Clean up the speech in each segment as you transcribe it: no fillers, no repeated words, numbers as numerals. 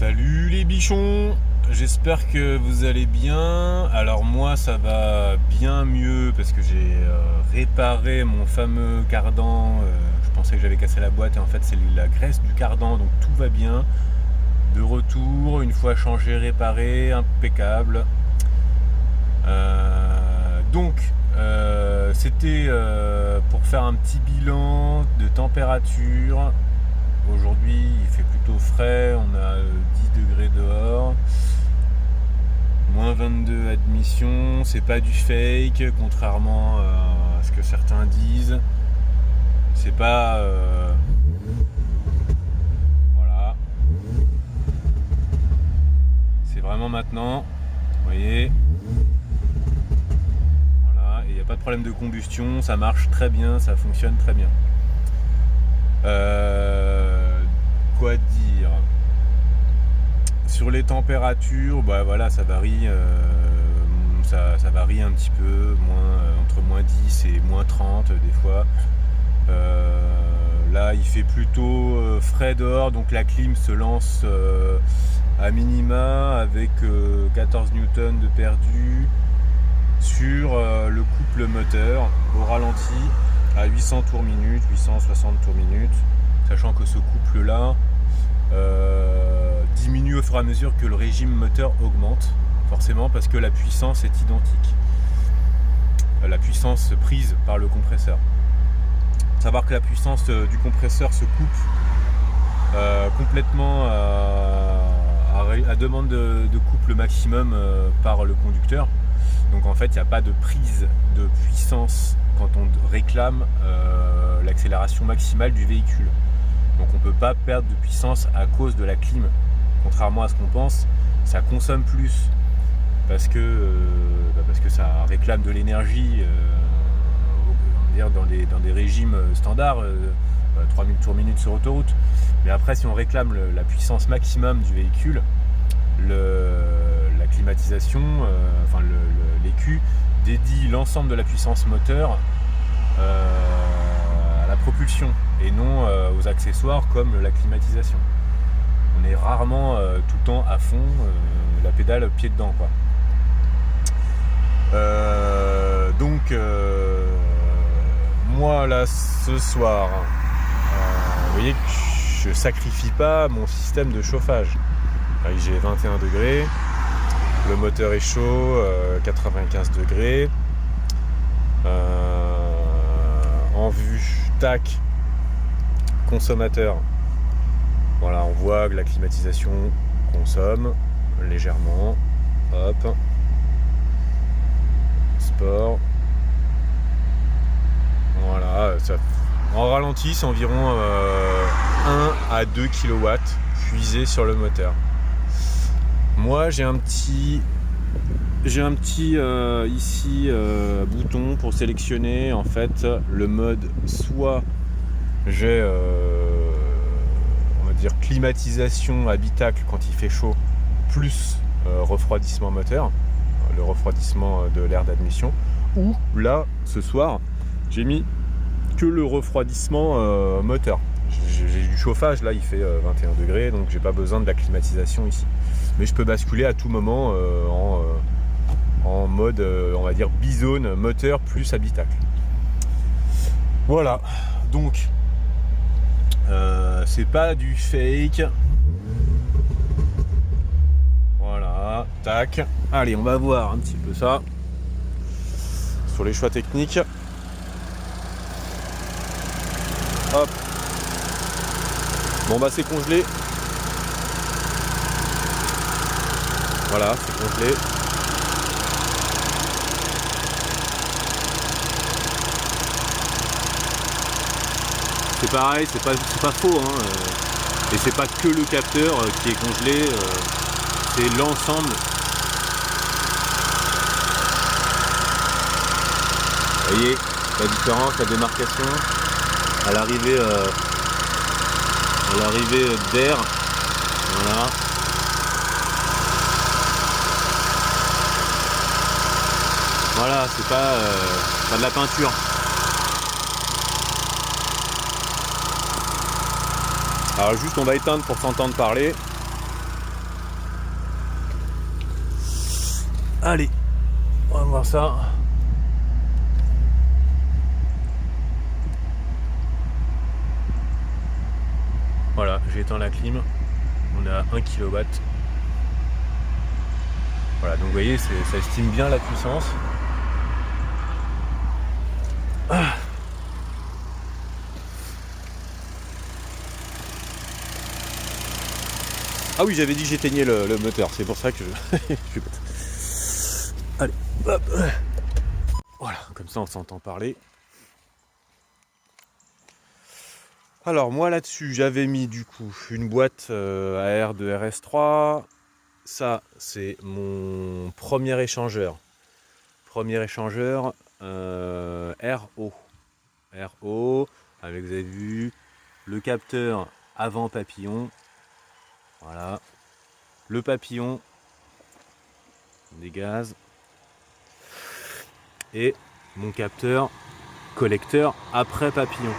Salut les bichons, j'espère que vous allez bien. Alors moi ça va bien mieux parce que j'ai réparé mon fameux cardan. Je pensais que j'avais cassé la boîte et en fait c'est la graisse du cardan, donc tout va bien. De retour, une fois changé, réparé, impeccable. C'était pour faire un petit bilan de température. Aujourd'hui il fait plutôt frais, on a 10 degrés dehors, moins 22 admission, c'est pas du fake, contrairement à ce que certains disent. C'est pas... voilà. C'est vraiment maintenant, vous voyez. Voilà, et il n'y a pas de problème de combustion, ça marche très bien, ça fonctionne très bien. Quoi dire sur les températures, bah voilà, ça varie, ça varie un petit peu, entre moins 10 et moins 30 des fois. Là il fait plutôt frais dehors, donc la clim se lance à minima avec 14 newtons de perdu sur le couple moteur au ralenti à 800 tours minute, 860 tours minute, sachant que ce couple là diminue au fur et à mesure que le régime moteur augmente, forcément parce que la puissance est identique, la puissance prise par le compresseur. Savoir que la puissance du compresseur se coupe complètement à demande de couple maximum par le conducteur. Donc en fait il n'y a pas de prise de puissance quand on réclame l'accélération maximale du véhicule. Donc on ne peut pas perdre de puissance à cause de la clim. Contrairement à ce qu'on pense, ça consomme plus parce que ça réclame de l'énergie dans des régimes standards, 3000 tours minute sur autoroute. Mais après si on réclame la puissance maximum du véhicule, la climatisation, l'écu dédie l'ensemble de la puissance moteur à la propulsion et non aux accessoires comme la climatisation. On est rarement tout le temps à fond, la pédale pied dedans quoi. Moi là ce soir, vous voyez que je sacrifie pas mon système de chauffage. J'ai 21 degrés, le moteur est chaud, 95 degrés. En vue, tac, consommateur. Voilà, on voit que la climatisation consomme légèrement. Hop. Sport. Voilà, en ralenti, c'est environ 1 à 2 kW puisés sur le moteur. Moi, j'ai un petit ici bouton pour sélectionner en fait le mode. Soit j'ai on va dire climatisation habitacle quand il fait chaud, plus refroidissement moteur, le refroidissement de l'air d'admission, ou là ce soir j'ai mis que le refroidissement moteur. J'ai du chauffage, là il fait 21 degrés, donc j'ai pas besoin de la climatisation ici. Mais je peux basculer à tout moment en mode, on va dire, bizone, moteur plus habitacle. Voilà, donc c'est pas du fake. Voilà, tac. Allez, on va voir un petit peu ça sur les choix techniques. Hop. Bon bah c'est congelé. Voilà, c'est congelé. C'est pareil, c'est pas faux, hein. Et c'est pas que le capteur qui est congelé, c'est l'ensemble. Vous voyez la différence, la démarcation à l'arrivée d'air. Voilà. Voilà, c'est pas de la peinture. Alors juste on va éteindre pour s'entendre parler. Allez, on va voir ça. Voilà, j'ai éteint la clim. On est à 1 kW. Voilà, donc vous voyez, ça estime bien la puissance. Ah oui, j'avais dit que j'éteignais le moteur, c'est pour ça que je suis bête. Allez, hop. Voilà, comme ça on s'entend parler. Alors moi là-dessus, j'avais mis du coup une boîte à air de RS3. Ça, c'est mon premier échangeur. Premier échangeur RO. RO, avec, vous avez vu, le capteur avant papillon. Voilà. Le papillon des gaz. Et mon capteur collecteur après papillon.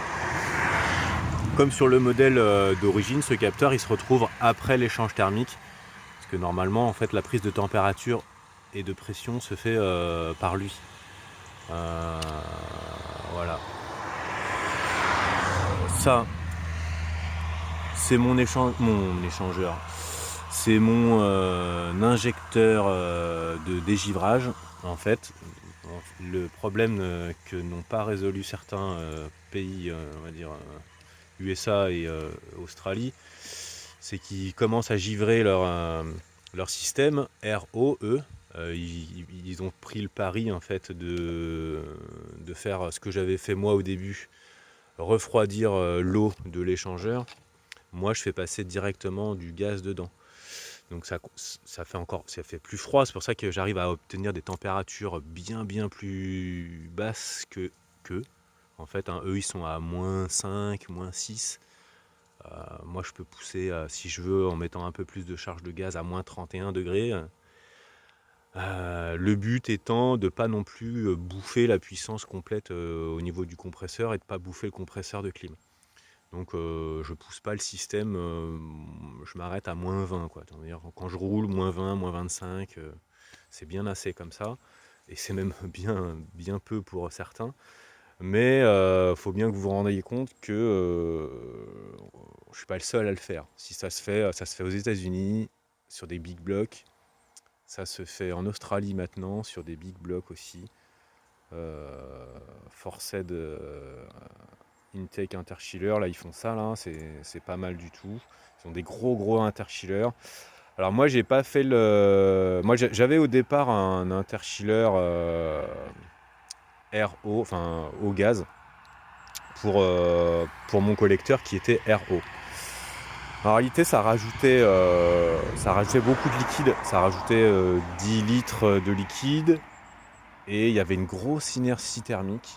Comme sur le modèle d'origine, ce capteur il se retrouve après l'échange thermique. Parce que normalement, en fait, la prise de température et de pression se fait par lui. Voilà. Ça, c'est mon échangeur. C'est mon injecteur de dégivrage. En fait, le problème que n'ont pas résolu certains pays, on va dire USA et Australie, c'est qu'ils commencent à givrer leur système RO, eux. Ils ont pris le pari en fait de faire ce que j'avais fait moi au début, refroidir l'eau de l'échangeur. Moi je fais passer directement du gaz dedans. Donc ça fait plus froid, c'est pour ça que j'arrive à obtenir des températures bien plus basses que qu'eux. En fait, hein, eux ils sont à -5, -6. Moi je peux pousser, si je veux, en mettant un peu plus de charge de gaz à -31 degrés. Le but étant de ne pas non plus bouffer la puissance complète au niveau du compresseur et de ne pas bouffer le compresseur de clim. Donc je pousse pas le système, je m'arrête à -20 quoi. C'est-à-dire, quand je roule -20, -25, c'est bien assez comme ça. Et c'est même bien peu pour certains. Mais faut bien que vous vous rendiez compte que je suis pas le seul à le faire. Si ça se fait aux États-Unis sur des big blocks. Ça se fait en Australie maintenant sur des big blocks aussi. Forced intake interchiller, là ils font ça là, c'est pas mal du tout. Ils ont des gros interchillers. Alors moi j'ai pas fait moi j'avais au départ un interchiller RO, enfin au gaz, pour mon collecteur qui était RO. En réalité, ça rajoutait beaucoup de liquide. Ça rajoutait 10 litres de liquide et il y avait une grosse inertie thermique.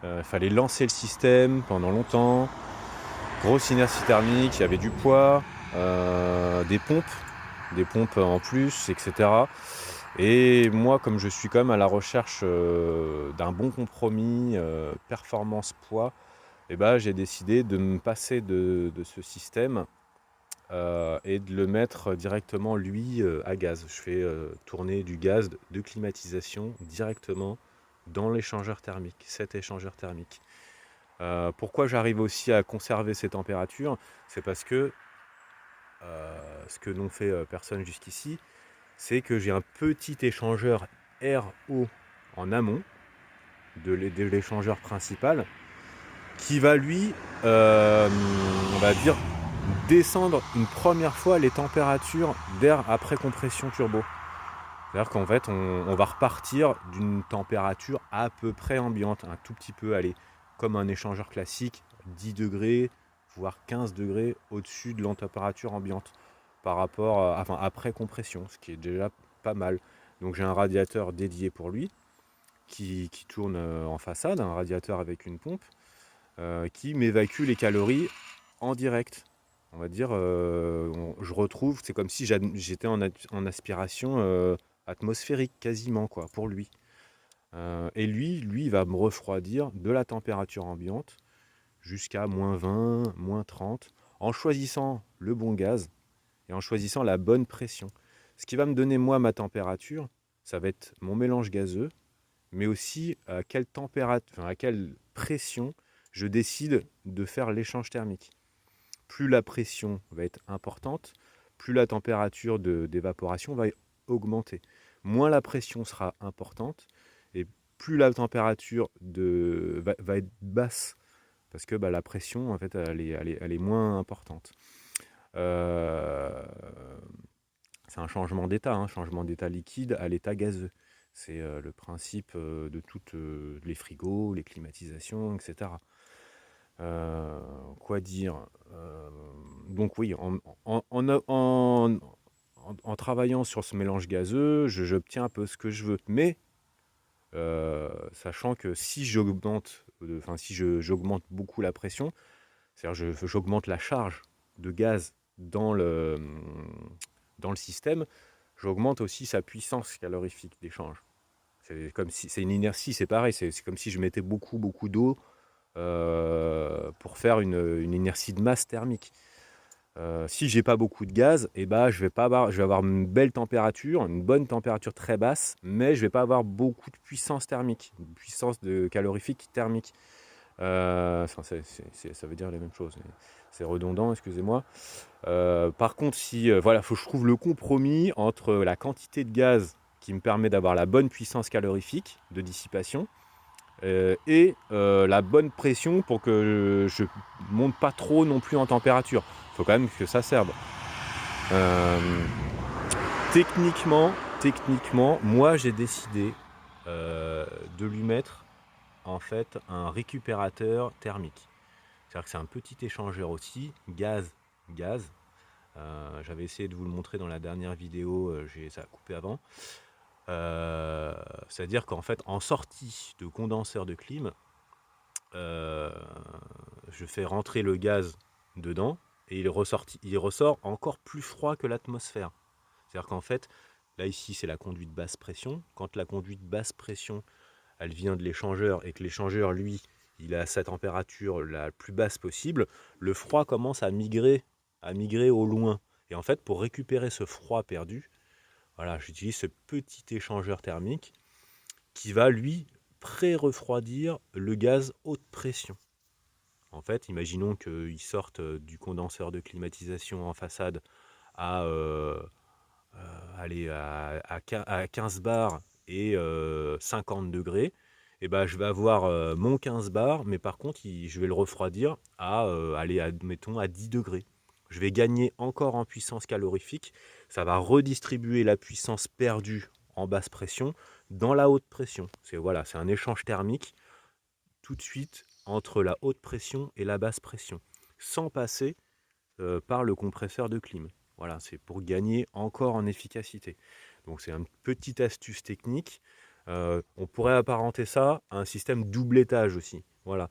Il fallait lancer le système pendant longtemps. Grosse inertie thermique, il y avait du poids, des pompes en plus, etc. Et moi, comme je suis quand même à la recherche d'un bon compromis performance-poids, eh ben, j'ai décidé de me passer de ce système. Et de le mettre directement lui à gaz. Je fais tourner du gaz de climatisation directement dans l'échangeur thermique, cet échangeur thermique. Pourquoi j'arrive aussi à conserver ces températures? C'est parce que ce que n'ont fait personne jusqu'ici, c'est que j'ai un petit échangeur RO en amont de l'échangeur principal qui va lui, on va dire, descendre une première fois les températures d'air après compression turbo. C'est-à-dire qu'en fait, on va repartir d'une température à peu près ambiante, un tout petit peu, allez, comme un échangeur classique, 10 degrés, voire 15 degrés au-dessus de la température ambiante, par rapport enfin, après compression, ce qui est déjà pas mal. Donc j'ai un radiateur dédié pour lui, qui tourne en façade, un radiateur avec une pompe, qui m'évacue les calories en direct. On va dire, je retrouve, c'est comme si j'étais en aspiration atmosphérique quasiment, quoi, pour lui. Et lui, il va me refroidir de la température ambiante jusqu'à -20, -30, en choisissant le bon gaz et en choisissant la bonne pression. Ce qui va me donner, moi, ma température, ça va être mon mélange gazeux, mais aussi à quelle température, à quelle pression je décide de faire l'échange thermique. Plus la pression va être importante, plus la température d'évaporation va augmenter. Moins la pression sera importante et plus la température va être basse parce que la pression en fait elle est moins importante. C'est un changement d'état liquide à l'état gazeux. C'est le principe de toutes les frigos, les climatisations, etc. Quoi dire donc oui, en travaillant sur ce mélange gazeux, j'obtiens un peu ce que je veux. Mais sachant que si j'augmente beaucoup la pression, c'est-à-dire j'augmente la charge de gaz dans le système, j'augmente aussi sa puissance calorifique d'échange. C'est comme si c'est une inertie, c'est pareil, c'est comme si je mettais beaucoup d'eau pour faire une inertie de masse thermique. Si j'ai pas beaucoup de gaz, je vais avoir une belle température, une bonne température très basse, mais je vais pas avoir beaucoup de puissance thermique, une puissance calorifique thermique. Ça veut dire les mêmes choses. C'est redondant, excusez-moi. Par contre, faut que je trouve le compromis entre la quantité de gaz qui me permet d'avoir la bonne puissance calorifique de dissipation et la bonne pression pour que je monte pas trop non plus en température. Il faut quand même que ça serve. Techniquement, moi j'ai décidé de lui mettre en fait un récupérateur thermique. C'est-à-dire que c'est un petit échangeur aussi, gaz. J'avais essayé de vous le montrer dans la dernière vidéo, ça a coupé avant. C'est-à-dire qu'en fait, en sortie de condenseur de clim, je fais rentrer le gaz dedans et il ressort encore plus froid que l'atmosphère. C'est-à-dire qu'en fait, là ici c'est la conduite basse pression. Quand la conduite basse pression, elle vient de l'échangeur et que l'échangeur, lui, il a sa température la plus basse possible, le froid commence à migrer au loin. Et en fait, pour récupérer ce froid perdu, voilà, j'utilise ce petit échangeur thermique qui va, lui, pré-refroidir le gaz haute pression. En fait, imaginons qu'il sorte du condenseur de climatisation en façade à 15 bars et 50 degrés. Et je vais avoir mon 15 bars, mais par contre, je vais le refroidir admettons, à 10 degrés. Je vais gagner encore en puissance calorifique. Ça va redistribuer la puissance perdue en basse pression dans la haute pression. C'est un échange thermique tout de suite entre la haute pression et la basse pression, sans passer par le compresseur de clim. Voilà, c'est pour gagner encore en efficacité. Donc c'est une petite astuce technique. On pourrait apparenter ça à un système double étage aussi. Voilà,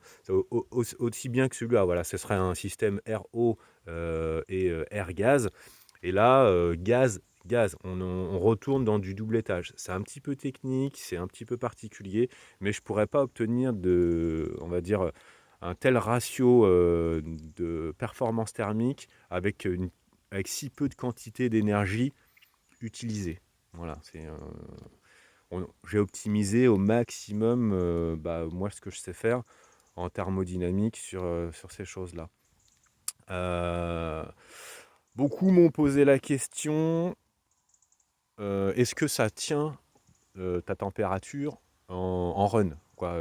aussi bien que celui-là. Voilà, ce serait un système RO et air gaz. Et là, gaz. On retourne dans du double étage. C'est un petit peu technique, c'est un petit peu particulier, mais je pourrais pas obtenir un tel ratio de performance thermique avec si peu de quantité d'énergie utilisée. Voilà, j'ai optimisé au maximum moi ce que je sais faire en thermodynamique sur ces choses-là. Beaucoup m'ont posé la question, est-ce que ça tient ta température en run quoi,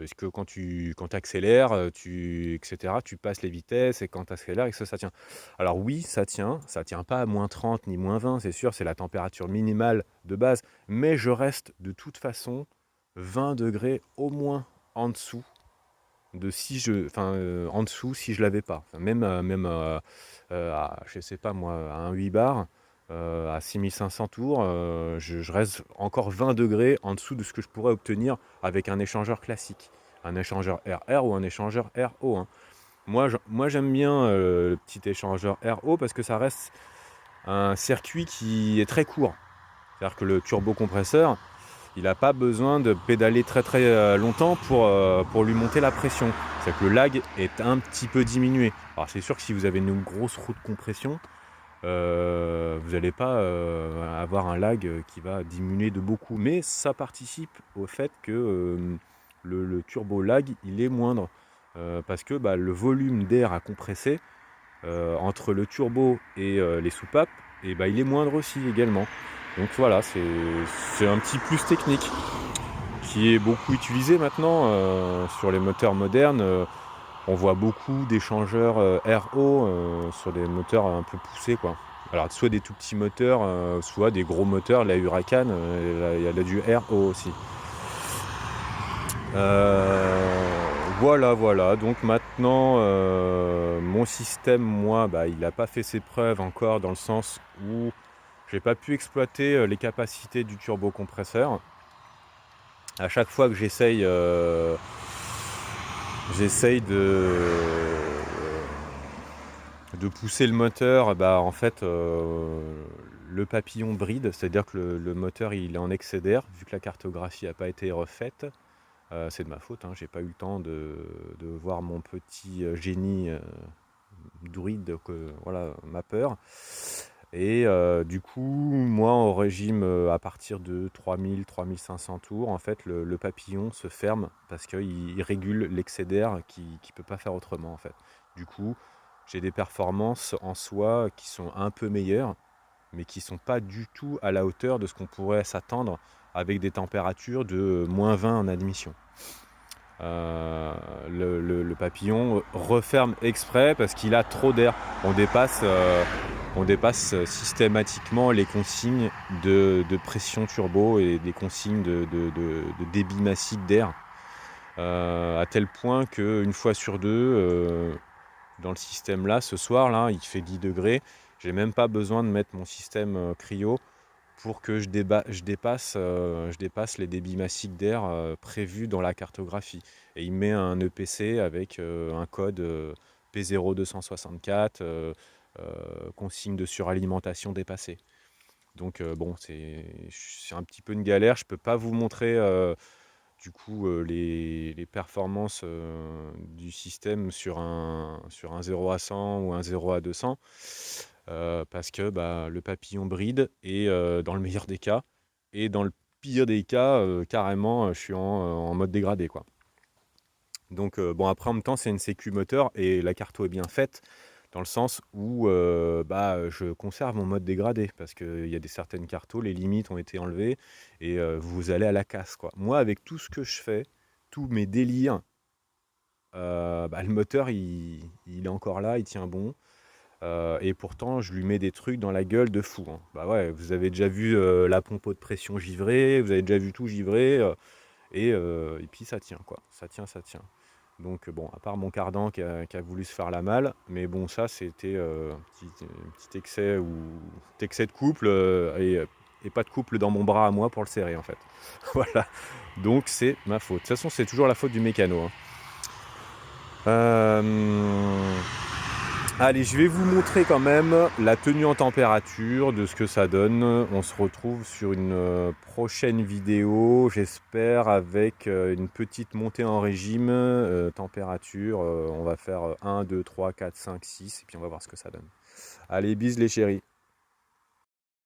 est-ce que quand tu accélères, etc., tu passes les vitesses et quand tu accélères, est-ce que ça tient? Alors oui, ça tient pas à moins 30 ni moins 20, c'est sûr, c'est la température minimale de base, mais je reste de toute façon 20 degrés au moins en dessous en dessous si je l'avais pas. Même je sais pas moi, à un 8 bar, à 6500 tours, je reste encore 20 degrés en dessous de ce que je pourrais obtenir avec un échangeur classique, un échangeur RR ou un échangeur RO. Hein. Moi j'aime bien le petit échangeur RO parce que ça reste un circuit qui est très court. C'est-à-dire que le turbocompresseur, il n'a pas besoin de pédaler très longtemps pour lui monter la pression. C'est-à-dire que le lag est un petit peu diminué. Alors c'est sûr que si vous avez une grosse roue de compression, vous n'allez pas avoir un lag qui va diminuer de beaucoup. Mais ça participe au fait que le turbo lag, il est moindre. Parce que le volume d'air à compresser entre le turbo et les soupapes, et il est moindre aussi également. Donc voilà, c'est un petit plus technique qui est beaucoup utilisé maintenant sur les moteurs modernes. On voit beaucoup d'échangeurs RO sur des moteurs un peu poussés, quoi. Alors soit des tout petits moteurs, soit des gros moteurs, la Huracan, il y a du RO aussi. Voilà. Donc maintenant, mon système, moi, il n'a pas fait ses preuves encore dans le sens où j'ai pas pu exploiter les capacités du turbocompresseur. À chaque fois que j'essaye de pousser le moteur, en fait, le papillon bride, c'est-à-dire que le moteur il est en excès d'air, vu que la cartographie n'a pas été refaite. C'est de ma faute, hein, j'ai pas eu le temps de voir mon petit génie druide, voilà, ma peur. Et du coup, moi en régime à partir de 3000-3500 tours, en fait, le papillon se ferme parce qu'il régule l'excès d'air qui ne peut pas faire autrement, en fait. Du coup, j'ai des performances en soi qui sont un peu meilleures, mais qui ne sont pas du tout à la hauteur de ce qu'on pourrait s'attendre avec des températures de -20 en admission. Le papillon referme exprès parce qu'il a trop d'air. On dépasse systématiquement les consignes de pression turbo et des consignes de débit massique d'air. À tel point qu'une fois sur deux, dans le système là, ce soir là, il fait 10 degrés. J'ai même pas besoin de mettre mon système cryo pour que je dépasse les débits massiques d'air prévus dans la cartographie. Et il met un EPC avec un code P0264, consigne de suralimentation dépassée. Donc c'est un petit peu une galère. Je ne peux pas vous montrer du coup les performances du système sur un 0 à 100 ou un 0 à 200. Parce que le papillon bride et dans le meilleur des cas, et dans le pire des cas, carrément, je suis en mode dégradé, quoi. Donc après en même temps c'est une sécu moteur et la carto est bien faite dans le sens où je conserve mon mode dégradé parce qu'il y a certaines cartos, les limites ont été enlevées et vous allez à la casse, quoi. Moi avec tout ce que je fais, tous mes délires, le moteur il est encore là, il tient bon. Et pourtant, je lui mets des trucs dans la gueule de fou, hein. Ouais, vous avez déjà vu la pompe de pression givrée, vous avez déjà vu tout givré, et puis ça tient, quoi. Ça tient. Donc à part mon cardan qui a voulu se faire la malle, mais bon, ça c'était un petit excès de couple, et pas de couple dans mon bras à moi pour le serrer, en fait. Voilà. Donc c'est ma faute. De toute façon, c'est toujours la faute du mécano, hein. Allez, je vais vous montrer quand même la tenue en température de ce que ça donne. On se retrouve sur une prochaine vidéo, j'espère, avec une petite montée en régime, température. On va faire 1, 2, 3, 4, 5, 6, et puis on va voir ce que ça donne. Allez, bis les chéris.